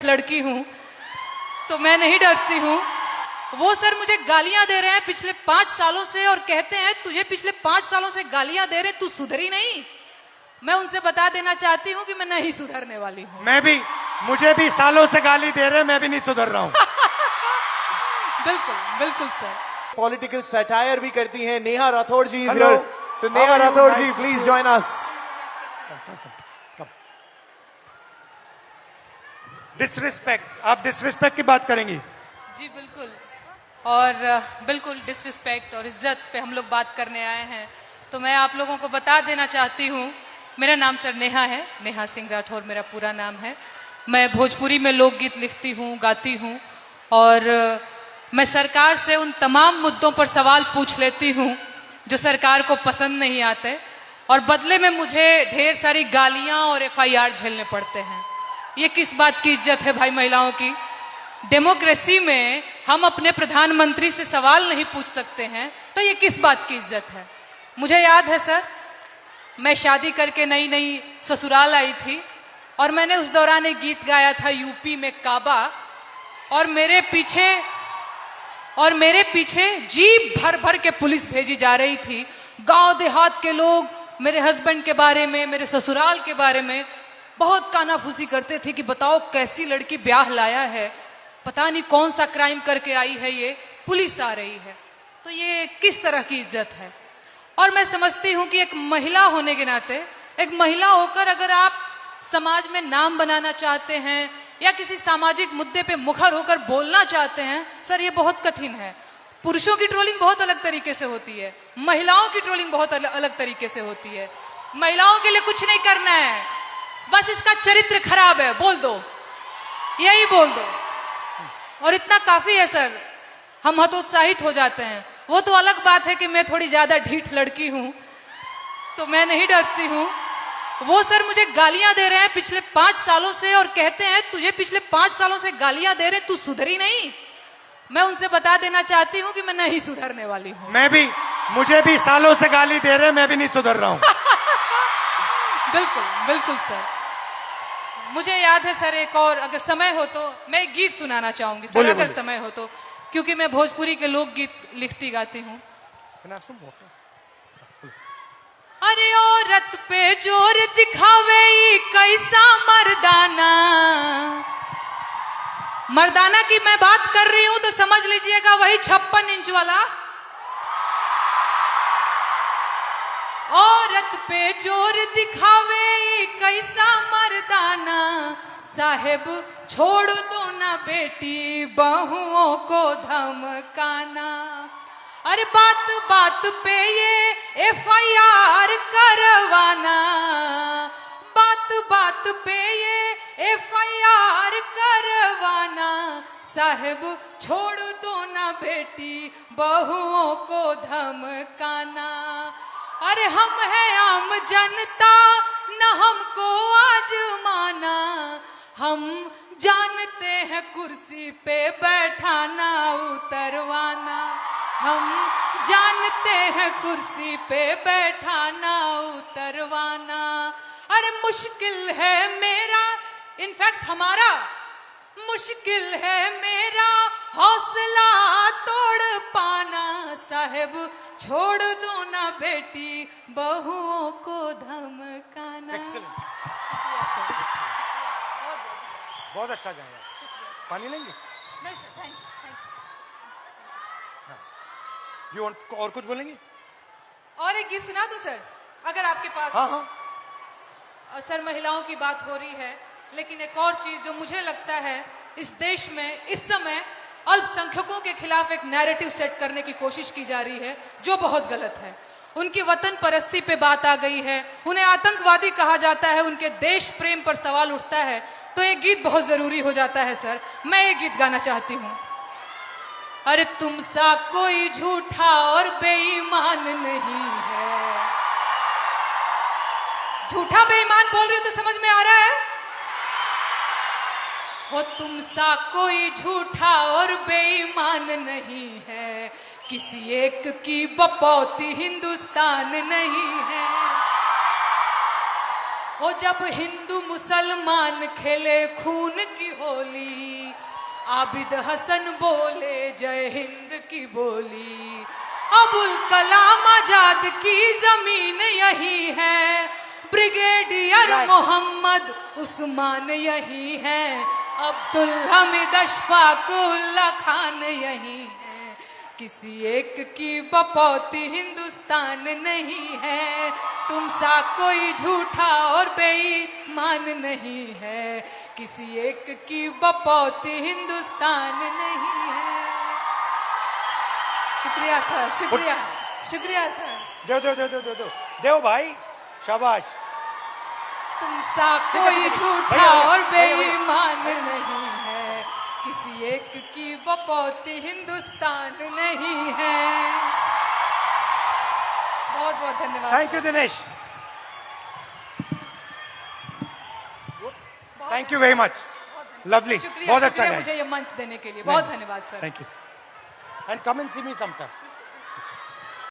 लड़की हूँ तो मैं नहीं डरती हूँ। वो सर मुझे गालियां दे रहे हैं पिछले 5 सालों से और कहते हैं तुझे पिछले 5 सालों से गालियां दे रहे, तू सुधरी नहीं। मैं उनसे बता देना चाहती हूँ कि मैं नहीं सुधरने वाली हूँ। मुझे भी सालों से गाली दे रहे हैं, मैं भी नहीं सुधर रहा हूँ। बिल्कुल बिल्कुल सर। पॉलिटिकल सटायर भी करती हैं Neha Rathore ji. Hello. So Neha Rathore ji, please join us. Disrespect, आप डिसरिस्पेक्ट की बात करेंगी? जी बिल्कुल, और बिल्कुल डिसरिस्पेक्ट और इज्जत पे हम लोग बात करने आए हैं। तो मैं आप लोगों को बता देना चाहती हूँ, मेरा नाम सर नेहा है, नेहा सिंह राठौर मेरा पूरा नाम है। मैं भोजपुरी में लोकगीत लिखती हूँ, गाती हूँ और मैं सरकार से उन तमाम मुद्दों पर सवाल पूछ लेती हूँ जो सरकार को पसंद नहीं आते और बदले में मुझे ढेर सारी गालियाँ और FIR झेलने पड़ते हैं। ये किस बात की इज्जत है भाई महिलाओं की? डेमोक्रेसी में हम अपने प्रधानमंत्री से सवाल नहीं पूछ सकते हैं तो ये किस बात की इज्जत है? मुझे याद है सर, मैं शादी करके नई नई ससुराल आई थी और मैंने उस दौरान एक गीत गाया था यूपी में काबा, और मेरे पीछे जीप भर भर के पुलिस भेजी जा रही थी। गांव देहात के लोग मेरे हस्बैंड के बारे में, मेरे ससुराल के बारे में बहुत कानाफूसी करते थे कि बताओ कैसी लड़की ब्याह लाया है, पता नहीं कौन सा क्राइम करके आई है, ये पुलिस आ रही है। तो ये किस तरह की इज्जत है? और मैं समझती हूँ कि एक महिला होने के नाते, एक महिला होकर अगर आप समाज में नाम बनाना चाहते हैं या किसी सामाजिक मुद्दे पे मुखर होकर बोलना चाहते हैं, सर ये बहुत कठिन है। पुरुषों की ट्रोलिंग बहुत अलग तरीके से होती है, महिलाओं की ट्रोलिंग बहुत अलग तरीके से होती है। महिलाओं के लिए कुछ नहीं करना है, बस इसका चरित्र खराब है बोल दो, यही बोल दो और इतना काफी है सर, हम हतोत्साहित हो जाते हैं। वो तो अलग बात है कि मैं थोड़ी ज्यादा ढीठ लड़की हूं तो मैं नहीं डरती हूं। वो सर मुझे गालियां दे रहे हैं पिछले 5 सालों से और कहते हैं तुझे पिछले 5 सालों से गालियां दे रहे, तू सुधरी नहीं। मैं उनसे बता देना चाहती हूँ कि मैं नहीं सुधरने वाली हूँ। मुझे भी सालों से गाली दे रहे हैं, मैं भी नहीं सुधर रहा हूँ। बिल्कुल बिल्कुल सर। मुझे याद है सर, एक और अगर समय हो तो मैं एक गीत सुनाना चाहूंगी सर, अगर समय हो तो, क्योंकि मैं भोजपुरी के लोकगीत लिखती गाती हूँ। अरे औरत पे जोर दिखावे कैसा मर्दाना की मैं बात कर रही हूं तो समझ लीजिएगा वही 56 इंच वाला। औरत पे जोर दिखावे कैसा मर्दाना, साहेब छोड़ दो ना बेटी बहुओं को धमकाना। अरे बात बात पे ये FIR करवाना, बात बात पे ये FIR करवाना, साहेब छोड़ दो ना बेटी बहुओं को धमकाना। अरे हम हैं आम जनता न हमको आजमाना, हम जानते हैं कुर्सी पे बैठाना उतरवाना, हम जानते हैं कुर्सी पे बैठाना उतरवाना। अरे मुश्किल है मेरा, इनफैक्ट हमारा मुश्किल है मेरा हौसला तोड़ पाना, साहेब छोड़ दो ना बेटी बहुओं को धमकाना। बहुत अच्छा गाया। पानी लेंगे? नहीं सर, थैंक यू और कुछ बोलेंगे? और एक गीत सुना दूं सर अगर आपके पास? हाँ। सर महिलाओं की बात हो रही है, लेकिन एक और चीज जो मुझे लगता है इस देश में इस समय अल्पसंख्यकों के खिलाफ एक नैरेटिव सेट करने की कोशिश की जा रही है जो बहुत गलत है। उनकी वतन परस्ती पे बात आ गई है, उन्हें आतंकवादी कहा जाता है, उनके देश प्रेम पर सवाल उठता है, तो एक गीत बहुत जरूरी हो जाता है सर। मैं एक गीत गाना चाहती हूँ। अरे तुम सा कोई झूठा और बेईमान नहीं है। झूठा बेईमान बोल रही हो तो समझ में आ रहा है? वो तुम सा कोई झूठा और बेईमान नहीं है, किसी एक की बपौती हिंदुस्तान नहीं है। हो जब हिंदू मुसलमान खेले खून की होली, आबिद हसन बोले जय हिंद की बोली। अबुल कलाम आजाद की जमीन यही है, ब्रिगेडियर मोहम्मद उस्मान यही है, अब्दुल हमीद अशफाक उल्ला खान यही है। किसी एक की बपौती हिंदुस्तान नहीं है, तुम सा कोई झूठा और बेईमान नहीं है। किसी एक की बपौती हिंदुस्तान नहीं है। शुक्रिया सर, शुक्रिया, शुक्रिया सर। देव भाई, शाबाश। तुम सा कोई झूठा और बेईमान नहीं है, किसी एक की बपौती हिंदुस्तान नहीं है। बहुत बहुत धन्यवाद। Thank you Dinesh, thank you very much, lovely, शुक्रिया, बहुत अच्छा शुक्रिया गाया। मुझे ये मंच देने के लिए। बहुत धन्यवाद sir. Thank you and come and see me sometime.